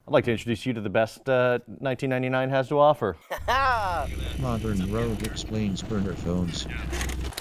I'd like to introduce you to the best 1999 has to offer. Modern Rogue explains burner phones. Do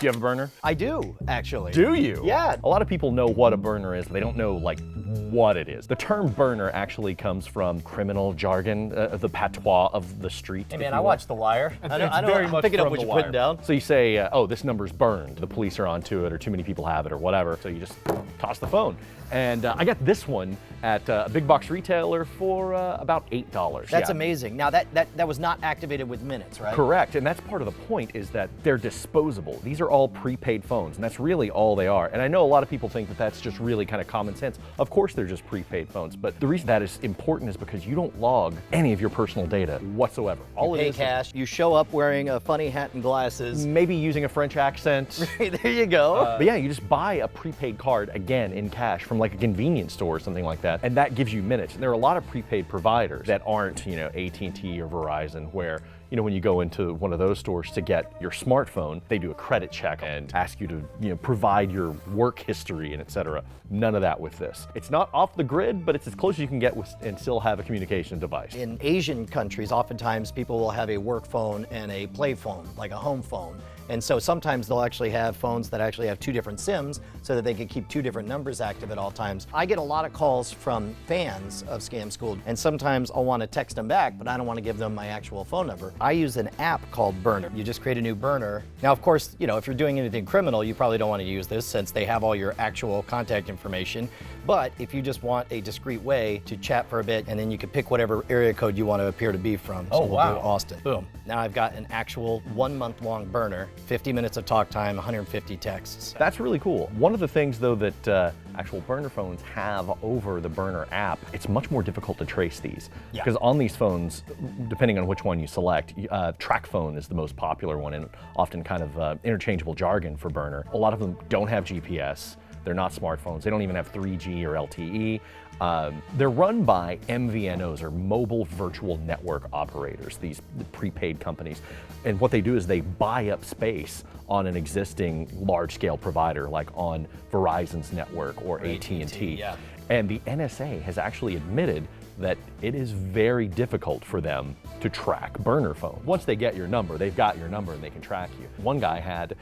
you have a burner? I do, actually. Do you? Yeah. A lot of people know what a burner is, but they don't know like what it is. The term burner actually comes from criminal jargon, the patois of the street. Hey man, I watched The Wire. I'm picking up what you're putting down. So you say, oh, this number's burned. The police are onto it, or too many people have it, or whatever. So you just toss the phone. And I got this one at a big box retailer for about $8. That's amazing. Now that was not activated with minutes, right? Correct, and that's part of the point is that they're disposable. These are all prepaid phones, and that's really all they are. And I know a lot of people think that that's just really kind of common sense. Of course they're just prepaid phones, but the reason that is important is because you don't log any of your personal data whatsoever. You pay cash, you show up wearing a funny hat and glasses. Maybe using a French accent. There you go. But yeah, you just buy a prepaid card, again, in cash from like a convenience store or something like that, and that gives you minutes. And there are a lot of prepaid providers that aren't, AT&T or Verizon, where when you go into one of those stores to get your smartphone, they do a credit check and ask you to, provide your work history and etc. None of that with this. It's not off the grid, but it's as close as you can get and still have a communication device. In Asian countries, oftentimes people will have a work phone and a play phone, like a home phone. And so sometimes they'll actually have phones that actually have two different SIMs so that they can keep two different numbers active at all times. I get a lot of calls from fans of Scam School, and sometimes I'll want to text them back, but I don't want to give them my actual phone number. I use an app called Burner. You just create a new burner. Now, of course, if you're doing anything criminal, you probably don't want to use this since they have all your actual contact information. But if you just want a discreet way to chat for a bit, and then you can pick whatever area code you want to appear to be from. So we'll do Austin. Boom. Now I've got an actual 1 month long burner, 50 minutes of talk time, 150 texts. That's really cool. One of the things though that actual burner phones have over the burner app, it's much more difficult to trace these. Yeah. Because on these phones, depending on which one you select, track phone is the most popular one and often kind of interchangeable jargon for burner. A lot of them don't have GPS. They're not smartphones. They don't even have 3G or LTE. They're run by MVNOs, or mobile virtual network operators, these prepaid companies. And what they do is they buy up space on an existing large-scale provider, like on Verizon's network or AT&T. Yeah. And the NSA has actually admitted that it is very difficult for them to track burner phones. Once they get your number, they've got your number and they can track you. One guy had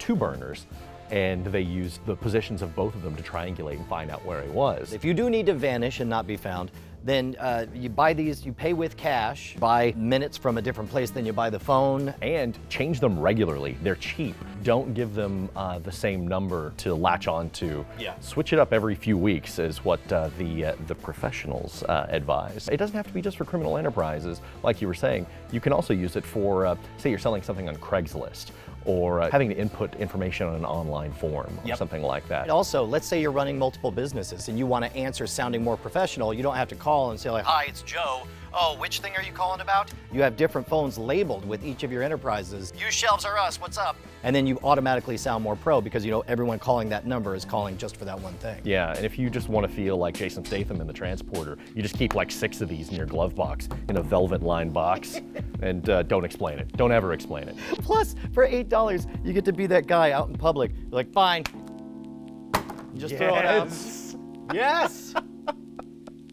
2 burners, and they used the positions of both of them to triangulate and find out where he was. If you do need to vanish and not be found, then you buy these, you pay with cash, buy minutes from a different place than you buy the phone. And change them regularly. They're cheap. Don't give them the same number to latch on to. Yeah. Switch it up every few weeks is what the professionals advise. It doesn't have to be just for criminal enterprises, like you were saying. You can also use it for, say you're selling something on Craigslist, or having to input information on an online form or something like that. And also, let's say you're running multiple businesses and you want to answer sounding more professional. You don't have to call and say like, "Hi, it's Joe. Oh, which thing are you calling about?" You have different phones labeled with each of your enterprises. Use shelves or us, what's up? And then you automatically sound more pro because everyone calling that number is calling just for that one thing. Yeah, and if you just want to feel like Jason Statham in The Transporter, you just keep like 6 of these in your glove box in a velvet lined box and don't explain it. Don't ever explain it. Plus, for $8, you get to be that guy out in public. You're like, fine. You just throw it out. Yes!